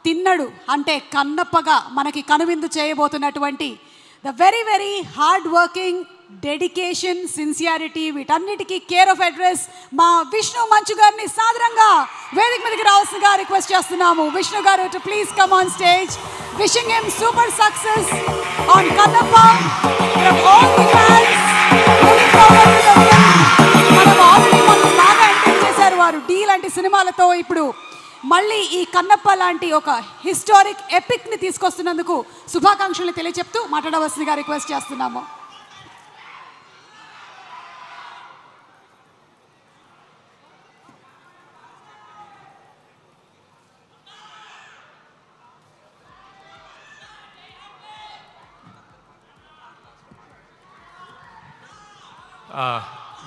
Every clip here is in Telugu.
తిన్నడు అంటే కన్నప్పగా మనకి కనువిందు చేయబోతున్నటువంటి the very very hard working dedication sincerity వీటన్నిటికీ కేర్ ఆఫ్ అడ్రస్ మా విష్ణు మంచు గారిని సాదరంగా వేదిక మీదకి రావాల్సిందిగా రిక్వెస్ట్ చేస్తున్నాము. విష్ణు గారు to please come on stage. Wishing him super success on Kannappa from all the fans. Looking forward to the film. మనం ఆల్రెడీ మనకు బాగా ఎంటర్టైన్ చేశారు వారు డీ లాంటి సినిమాలతో. ఇప్పుడు మళ్ళీ ఈ కన్నప్ప లాంటి ఒక హిస్టారిక్ ఎపిక్ని తీసుకొస్తున్నందుకు శుభాకాంక్షలు తెలియచెప్తూ మాట్లాడవలసిందిగా రిక్వెస్ట్ చేస్తున్నాము.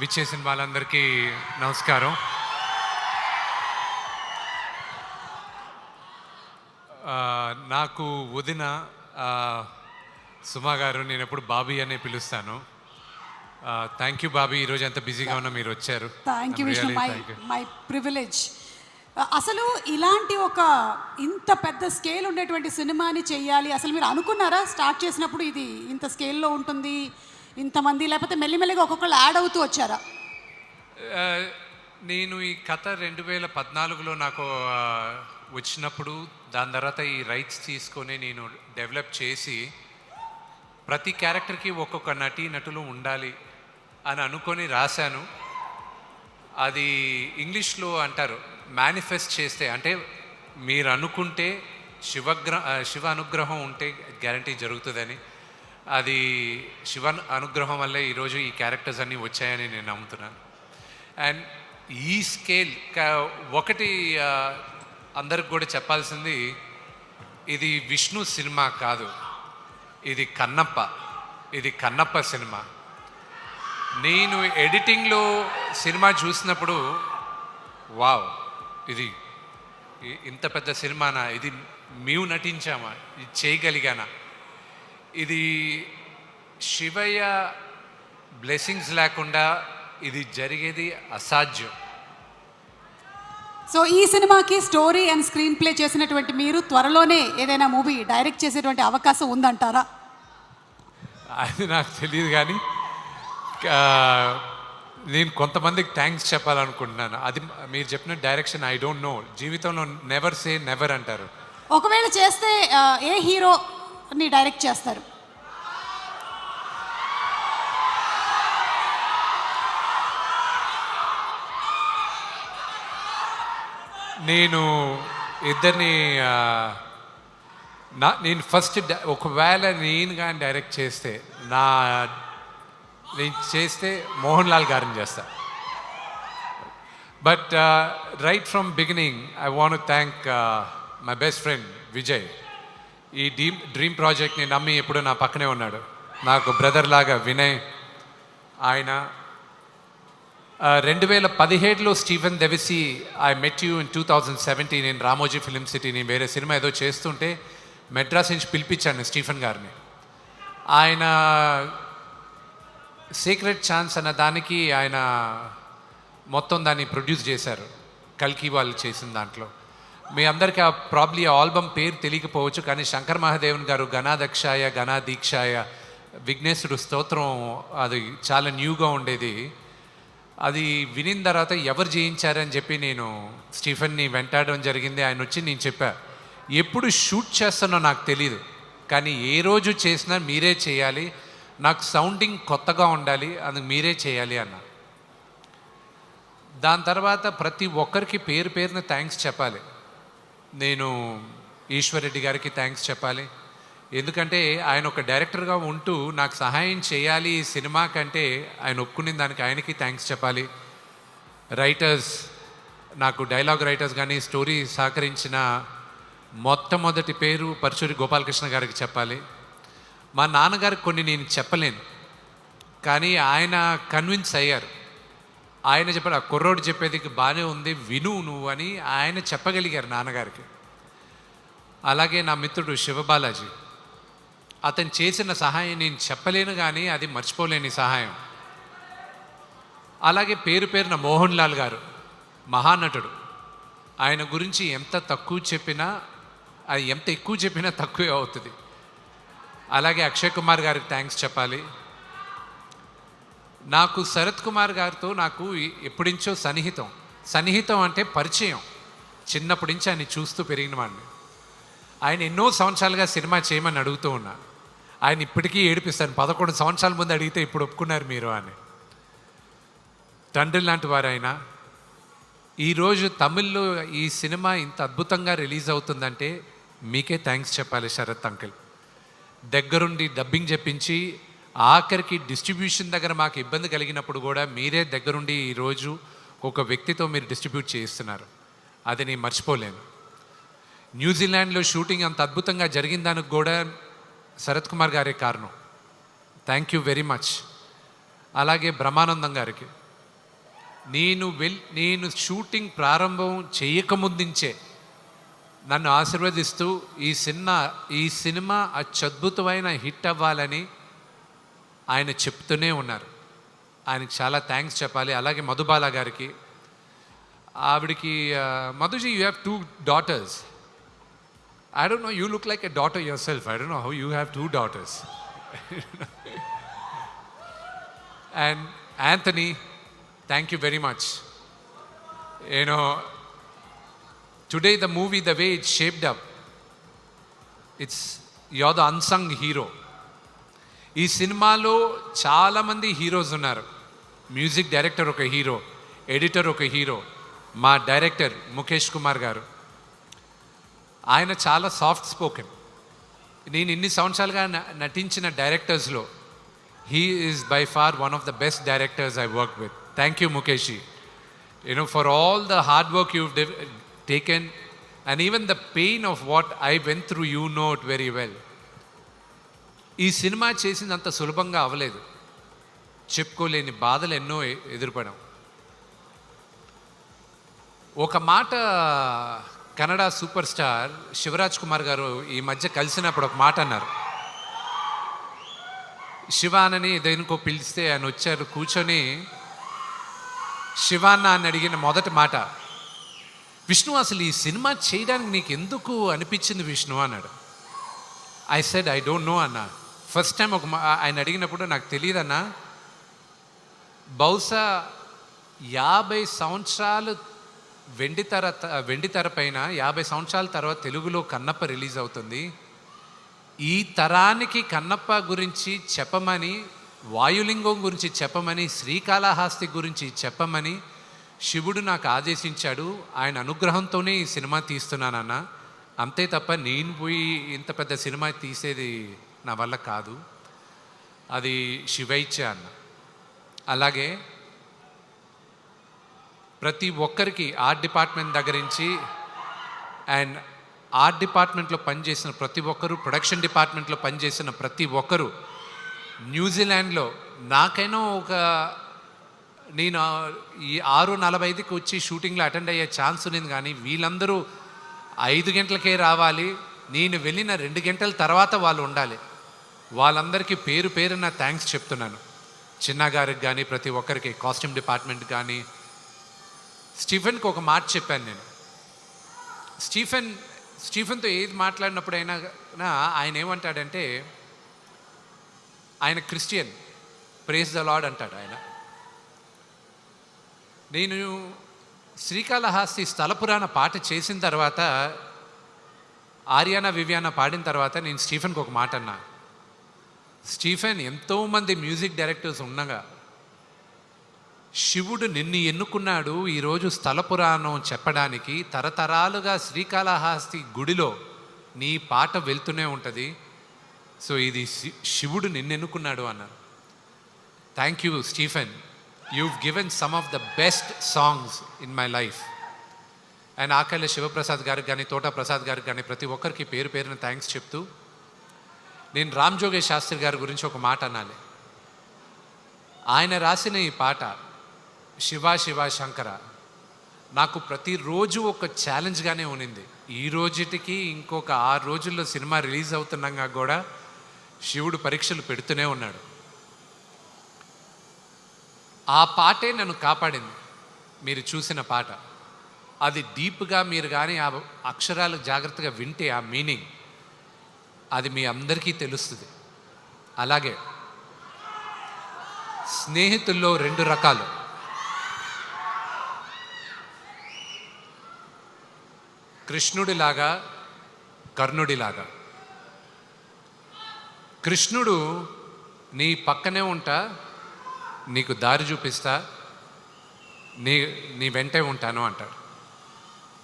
విచ్చేసిన వాళ్ళందరికీ నమస్కారం. నాకు వదిన సుమా గారు, నేను ఎప్పుడు బాబీ అనే పిలుస్తాను. థ్యాంక్ యూ బాబీ, ఈరోజు ఎంత బిజీగా ఉన్నా మీరు వచ్చారు. Thank you Vishnu, my privilege. అసలు ఇలాంటి ఒక ఇంత పెద్ద స్కేల్ ఉండేటువంటి సినిమాని చెయ్యాలి, అసలు మీరు అనుకున్నారా స్టార్ట్ చేసినప్పుడు ఇది ఇంత స్కేల్లో ఉంటుంది ఇంతమంది, లేకపోతే మెల్లిమెల్లిగా ఒక్కొక్కళ్ళు యాడ్ అవుతూ వచ్చారా? నేను ఈ కథ 2014లో నాకు వచ్చినప్పుడు, దాని తర్వాత ఈ రైట్స్ తీసుకొని నేను డెవలప్ చేసి ప్రతి క్యారెక్టర్కి ఒక్కొక్క నటులు ఉండాలి అని అనుకొని రాశాను. అది ఇంగ్లీష్లో అంటారు మేనిఫెస్ట్ చేస్తే, అంటే మీరు అనుకుంటే శివ అనుగ్రహం ఉంటే గ్యారంటీ జరుగుతుందని. అది శివ అనుగ్రహం వల్లే ఈరోజు ఈ క్యారెక్టర్స్ అన్నీ వచ్చాయని నేను నమ్ముతున్నాను. అండ్ ఈ స్కేల్ ఒకటి అందరికి కూడా చెప్పాల్సింది, ఇది విష్ణు సినిమా కాదు, ఇది కన్నప్ప సినిమా. నేను ఎడిటింగ్లో సినిమా చూసినప్పుడు వావ్, ఇది ఇంత పెద్ద సినిమానా, ఇది మేము నటించామా, ఇది చేయగలిగానా, ఇది శివయ్య బ్లెస్సింగ్స్ లేకుండా ఇది జరిగేది అసాధ్యం. సో ఈ సినిమాకి స్టోరీ అండ్ స్క్రీన్ ప్లే చేసినటువంటి మీరు త్వరలోనే ఏదైనా మూవీ డైరెక్ట్ చేసేటువంటి అవకాశం ఉందంటారా? అది నాకు తెలియదు, కానీ నేను కొంతమందికి థ్యాంక్స్ చెప్పాలనుకుంటున్నాను. అది మీరు చెప్పిన డైరెక్షన్ ఐ డోంట్ నో, జీవితంలో నెవర్ సే నెవర్ అంటారు. ఒకవేళ చేస్తే ఏ హీరోని డైరెక్ట్ చేస్తారు? నేను ఇద్దరిని నేను ఫస్ట్ ఒకవేళ నేను కానీ డైరెక్ట్ చేస్తే నేను చేస్తే మోహన్ లాల్ గారిని చేస్తా. But right from beginning I want to thank my best friend Vijay. ఈ డ్రీమ్ ప్రాజెక్ట్ని నమ్మి ఎప్పుడు నా పక్కనే ఉన్నాడు, నాకు బ్రదర్ లాగా వినయ్. ఆయన 2017లో స్టీఫెన్ దెవిసి ఐ మెట్ యూ ఇన్ 2017 నేను రామోజీ ఫిలిం సిటీ, నేను వేరే సినిమా ఏదో చేస్తుంటే మెడ్రాస్ నుంచి పిలిపించాను స్టీఫెన్ గారిని. ఆయన సీక్రెట్ ఛాన్స్ అన్న దానికి ఆయన మొత్తం దాన్ని ప్రొడ్యూస్ చేశారు, కల్కి వాళ్ళు చేసిన దాంట్లో. మీ అందరికీ ప్రాబ్లీ ఆ ఆల్బమ్ పేరు తెలియకపోవచ్చు, కానీ శంకర్ మహాదేవన్ గారు గణాదక్షాయ గణాదీక్షాయ విఘ్నేశ్వరుడు స్తోత్రం, అది చాలా న్యూగా ఉండేది. అది వినిన తర్వాత ఎవరు చేయించారని చెప్పి నేను స్టీఫెన్ని వెంటాడడం జరిగింది. ఆయన వచ్చి నేను చెప్పా, ఎప్పుడు షూట్ చేస్తానో నాకు తెలీదు, కానీ ఏ రోజు చేసినా మీరే చేయాలి, నాకు సౌండింగ్ కొత్తగా ఉండాలి, అది మీరే చేయాలి అన్న. దాని తర్వాత ప్రతి ఒక్కరికి పేరున థ్యాంక్స్ చెప్పాలి. నేను ఈశ్వర్ రెడ్డి గారికి థ్యాంక్స్ చెప్పాలి, ఎందుకంటే ఆయన ఒక డైరెక్టర్గా ఉంటూ నాకు సహాయం చేయాలి ఈ సినిమా కంటే ఆయన ఒప్పుకునే దానికి ఆయనకి థ్యాంక్స్ చెప్పాలి. రైటర్స్, నాకు డైలాగ్ రైటర్స్ కానీ స్టోరీ సహకరించిన మొట్టమొదటి పేరు పరుచూరి గోపాలకృష్ణ గారికి చెప్పాలి. మా నాన్నగారికి కొన్ని నేను చెప్పలేను, కానీ ఆయన కన్విన్స్ అయ్యారు. ఆయన చెప్పాడు, ఆ కుర్రోడు చెప్పేది బాగానే ఉంది, విను నువ్వు అని ఆయన చెప్పగలిగారు నాన్నగారికి. అలాగే నా మిత్రుడు శివబాలాజీ, అతను చేసిన సహాయం నేను చెప్పలేను, కానీ అది మర్చిపోలేని సహాయం. అలాగే పేరున మోహన్ లాల్ గారు, మహానటుడు. ఆయన గురించి ఎంత తక్కువ చెప్పినా అది ఎంత ఎక్కువ చెప్పినా తక్కువే అవుతుంది. అలాగే అక్షయ్ కుమార్ గారికి థ్యాంక్స్ చెప్పాలి. నాకు శరత్ కుమార్ గారితో నాకు ఎప్పుడించో సన్నిహితం అంటే పరిచయం. చిన్నప్పటి నుంచి ఆయన చూస్తూ పెరిగిన వాడిని. ఆయన ఎన్నో సంవత్సరాలుగా సినిమా చేయమని అడుగుతూ ఉన్నా. ఆయన ఇప్పటికీ ఏడిపిస్తాను, 11 సంవత్సరాల ముందు అడిగితే ఇప్పుడు ఒప్పుకున్నారు మీరు అని. తండ్రి లాంటి వారు ఆయన. ఈరోజు తమిళ్లో ఈ సినిమా ఇంత అద్భుతంగా రిలీజ్ అవుతుందంటే మీకే థ్యాంక్స్ చెప్పాలి శరత్ అంకిల్. దగ్గరుండి డబ్బింగ్ చెప్పించి ఆఖరికి డిస్ట్రిబ్యూషన్ దగ్గర మాకు ఇబ్బంది కలిగినప్పుడు కూడా మీరే దగ్గరుండి ఈరోజు ఒక వ్యక్తితో మీరు డిస్ట్రిబ్యూట్ చేయిస్తున్నారు. అది నేను మర్చిపోలేను. న్యూజిలాండ్లో షూటింగ్ అంత అద్భుతంగా జరిగిన దానికి కూడా శరత్ కుమార్ గారే కారణం. Thank you very much. అలాగే బ్రహ్మానందం గారికి నేను షూటింగ్ ప్రారంభం చేయకముందుంచే నన్ను ఆశీర్వదిస్తూ ఈ సినిమా అత్యద్భుతమైన హిట్ అవ్వాలని ఆయన చెప్తూనే ఉన్నారు. ఆయనకి చాలా థ్యాంక్స్ చెప్పాలి. అలాగే మధుబాల గారికి, ఆవిడికి మధుజీ you have 2 daughters. I don't know, you look like a daughter yourself. I don't know how you have 2 daughters. And Anthony, thank you very much. You know, today the movie, the way it's shaped up, you're the unsung hero. ఈ సినిమాలో చాలామంది హీరోస్ ఉన్నారు. మ్యూజిక్ డైరెక్టర్ ఒక హీరో, ఎడిటర్ ఒక హీరో, మా డైరెక్టర్ ముఖేష్ కుమార్ గారు. ఆయన చాలా సాఫ్ట్ స్పోకెన్. నేను ఇన్ని సంవత్సరాలుగా నటించిన డైరెక్టర్స్లో he is by far one of the best directors I work with. Thank you Mukesh. For all the hard work you taken and even the pain of what I went through, you know it very well. ఈ సినిమా చేసినంత సులభంగా అవ్వలేదు. చెప్పుకోలేని బాధలు ఎన్నో ఎదురుపడాం. ఒక మాట కన్నడ సూపర్ స్టార్ శివరాజ్ కుమార్ గారు ఈ మధ్య కలిసినప్పుడు ఒక మాట అన్నారు. శివానని దేనికో పిలిస్తే ఆయన వచ్చారు, కూర్చొని శివాన్న అని అడిగిన మొదటి మాట, విష్ణు అసలు ఈ సినిమా చేయడానికి నీకు ఎందుకు అనిపించింది విష్ణు అన్నాడు. I said I don't know అన్న. ఫస్ట్ టైం ఆయన అడిగినప్పుడు నాకు తెలియదన్నా, బహుశా 50 సంవత్సరాలు వెండి తెర పైన 50 సంవత్సరాల తర్వాత తెలుగులో కన్నప్ప రిలీజ్ అవుతుంది. ఈ తరానికి కన్నప్ప గురించి చెప్పమని, వాయులింగం గురించి చెప్పమని, శ్రీకాళహస్తి గురించి చెప్పమని శివుడు నాకు ఆదేశించాడు. ఆయన అనుగ్రహంతోనే ఈ సినిమా తీస్తున్నానన్న. అంతే తప్ప నేను పోయి ఇంత పెద్ద సినిమా తీసేది నా వల్ల కాదు, అది శివైచ్చ అన్న. అలాగే ప్రతి ఒక్కరికి ఆర్ట్ డిపార్ట్మెంట్ దగ్గర నుంచి అండ్ ఆర్ట్ డిపార్ట్మెంట్లో పనిచేసిన ప్రతి ఒక్కరు, ప్రొడక్షన్ డిపార్ట్మెంట్లో పనిచేసిన ప్రతి ఒక్కరు, న్యూజిలాండ్లో నాకైనా నేను ఈ 6:45కి వచ్చి షూటింగ్లో అటెండ్ అయ్యే ఛాన్స్ ఉంది. కానీ వీళ్ళందరూ 5 గంటలకే రావాలి, నేను వెళ్ళిన 2 గంటల తర్వాత వాళ్ళు ఉండాలి. వాళ్ళందరికీ పేరు పేరున థ్యాంక్స్ చెప్తున్నాను. చిన్న గారికి కానీ, ప్రతి ఒక్కరికి, కాస్ట్యూమ్ డిపార్ట్మెంట్ కానీ. స్టీఫెన్కి ఒక మాట చెప్పాను నేను. స్టీఫెన్తో ఏది మాట్లాడినప్పుడైనా ఆయన ఏమంటాడంటే, ఆయన క్రిస్టియన్, ప్రేజ్ ద లార్డ్ అంటాడు ఆయన. నేను శ్రీకాళహస్తి స్థల పురాణ పాట చేసిన తర్వాత, ఆర్యానా వివియానా పాడిన తర్వాత నేను స్టీఫెన్కి ఒక మాట అన్నా, స్టీఫెన్, ఎంతోమంది మ్యూజిక్ డైరెక్టర్స్ ఉండగా శివుడు నిన్ను ఎన్నుకున్నాడు ఈరోజు స్థల పురాణం చెప్పడానికి. తరతరాలుగా శ్రీకాళహస్తి గుడిలో నీ పాట వెళ్తూనే ఉంటుంది. సో ఇది శివుడు నిన్ను ఎన్నుకున్నాడు అన్నారు. Thank you Stephen. you've given some of the best songs in my life. And ఆకళ్ళ శివప్రసాద్ గారికి కానీ, తోట ప్రసాద్ గారికి కానీ, ప్రతి ఒక్కరికి పేరు పేరున థ్యాంక్స్ చెప్తూ, నేను రామ్ జోగేష్ శాస్త్రి గారి గురించి ఒక మాట అనాలి. ఆయన రాసిన ఈ పాట శివ శివ శంకర నాకు ప్రతిరోజు ఒక ఛాలెంజ్గానే ఉన్నింది. ఈ రోజుటికి ఇంకొక 6 రోజుల్లో సినిమా రిలీజ్ అవుతున్నాగా కూడా శివుడు పరీక్షలు పెడుతూనే ఉన్నాడు. ఆ పాటే నన్ను కాపాడింది. మీరు చూసిన పాట, అది డీప్గా మీరు కానీ ఆ అక్షరాలు జాగ్రత్తగా వింటే ఆ మీనింగ్ అది మీ అందరికీ తెలుస్తుంది. అలాగే స్నేహితుల్లో 2 రకాలు. కృష్ణుడిలాగా, కర్ణుడిలాగా. కృష్ణుడు నీ పక్కనే ఉంటా, నీకు దారి చూపిస్తా, నీ వెంటే ఉంటాను అంటాడు.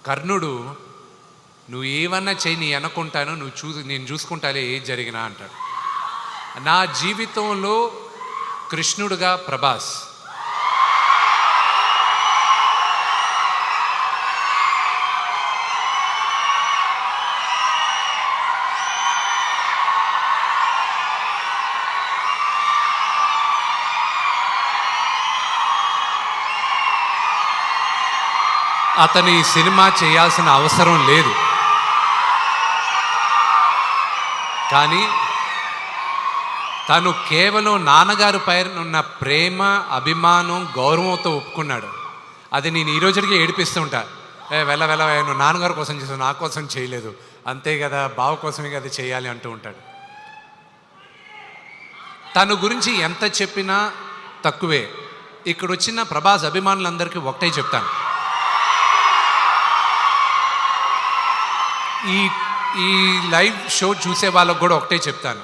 కర్ణుడు నువ్వు ఏమన్నా చెయ్యి, నీ అనుకుంటాను, నేను చూసుకుంటాలే ఏది జరిగినా అంటాడు. నా జీవితంలో కృష్ణుడుగా ప్రభాస్. అతని సినిమా చేయాల్సిన అవసరం లేదు, కానీ తను కేవలం నాన్నగారి పైన ఉన్న ప్రేమ, అభిమానం, గౌరవంతో ఒప్పుకున్నాడు. అది నేను ఈ రోజుకి ఏడిపిస్తుంటా. వెళ్ళ నువ్వు నాన్నగారి కోసం చేసావు, నా కోసం చేయలేదు, అంతే కదా, బావ కోసమే కదా చేయాలి అంటూ ఉంటాడు. తను గురించి ఎంత చెప్పినా తక్కువే. ఇక్కడ వచ్చిన ప్రభాస్ అభిమానులందరికీ ఒకటే చెప్తాను, ఈ లైవ్ షో చూసే వాళ్ళకు కూడా ఒకటే చెప్తాను,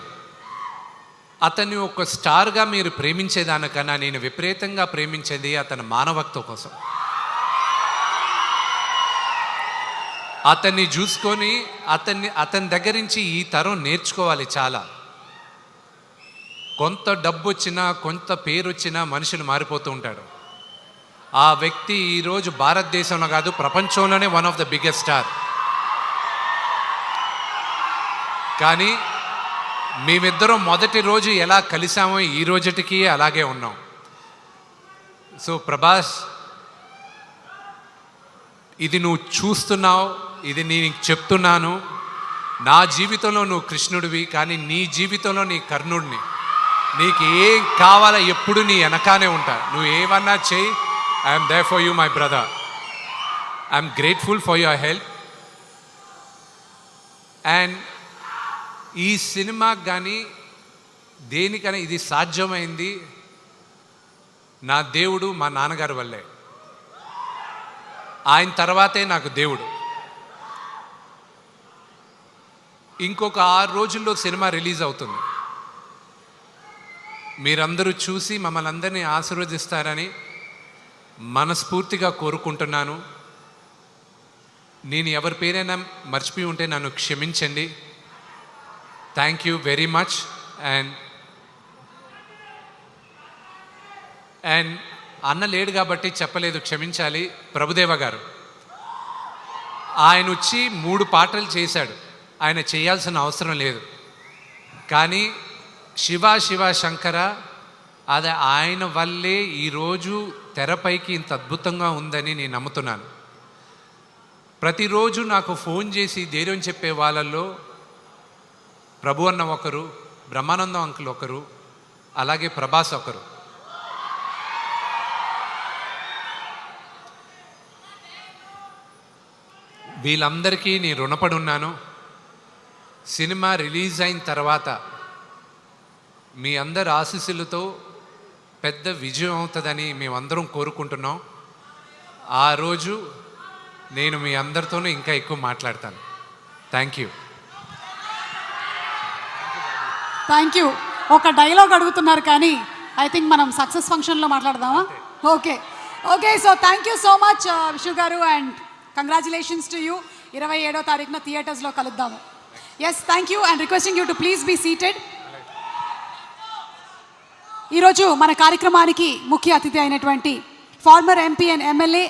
అతన్ని ఒక స్టార్గా మీరు ప్రేమించేదానికన్నా నేను విపరీతంగా ప్రేమించేది అతని మానవత్వం కోసం. అతన్ని చూసుకొని అతని దగ్గర నుంచి ఈ తరం నేర్చుకోవాలి చాలా. కొంత డబ్బు వచ్చినా, కొంత పేరు వచ్చినా మనుషులు మారిపోతూ ఉంటాడు. ఆ వ్యక్తి ఈరోజు భారతదేశంలో కాదు, ప్రపంచంలోనే one of the biggest star. కానీ మేమిద్దరం మొదటి రోజు ఎలా కలిసామో ఈ రోజుటికి అలాగే ఉన్నాం. సో ప్రభాస్, ఇది నువ్వు చూస్తున్నావు, ఇది నేను చెప్తున్నాను. నా జీవితంలో నువ్వు కృష్ణుడివి, కానీ నీ జీవితంలో నీ కర్ణుడిని. నీకు ఏం కావాలో ఎప్పుడు నీ వెనకానే ఉంటా. నువ్వు ఏమన్నా చెయ్యి, I'm there for you my brother. I'm grateful for your help. And ఈ సినిమాకి కానీ దేనికైనా ఇది సాధ్యమైంది నా దేవుడు, మా నాన్నగారి వల్లే. ఆయన తర్వాతే నాకు దేవుడు. ఇంకొక 6 రోజుల్లో సినిమా రిలీజ్ అవుతుంది. మీరందరూ చూసి మమ్మల్ని అందరినీ ఆశీర్వదిస్తారని మనస్ఫూర్తిగా కోరుకుంటున్నాను. నేను ఎవరి పేరైనా మర్చిపోయి ఉంటే నన్ను క్షమించండి. Thank you very much. And అన్న లేడు కాబట్టి చెప్పలేదు, క్షమించాలి. ప్రభుదేవ గారు ఆయన వచ్చి 3 పాటలు చేశాడు, ఆయన చేయాల్సిన అవసరం లేదు. కానీ శివ శివ శంకర, అది ఆయన వల్లే ఈరోజు తెరపైకి ఇంత అద్భుతంగా ఉందని నేను నమ్ముతున్నాను. ప్రతిరోజు నాకు ఫోన్ చేసి ధైర్యం చెప్పే వాళ్ళల్లో ప్రభు అన్న ఒకరు, బ్రహ్మానందం అంకుల్ ఒకరు, అలాగే ప్రభాస్ ఒకరు. వీళ్ళందరికీ నేను రుణపడి ఉన్నాను. సినిమా రిలీజ్ అయిన తర్వాత మీ అందరి ఆశీస్సులతో పెద్ద విజయం అవుతుందని మేమందరం కోరుకుంటున్నాం. ఆ రోజు నేను మీ అందరితోనూ ఇంకా ఎక్కువ మాట్లాడతాను. Thank you. Thank you. ఒక డైలాగ్ అడుగుతున్నారు కానీ ఐ థింక్ మనం సక్సెస్ ఫంక్షన్లో మాట్లాడదామా? Okay so thank you so much Vishnu గారు, అండ్ కంగ్రాచులేషన్స్ టు యూ. 27వ తారీఖున థియేటర్స్లో కలుద్దాము. Yes, thank you and requesting you to please be seated. ఈరోజు మన కార్యక్రమానికి ముఖ్య అతిథి అయినటువంటి ఫార్మర్ ఎంపీ అండ్ ఎమ్మెల్యే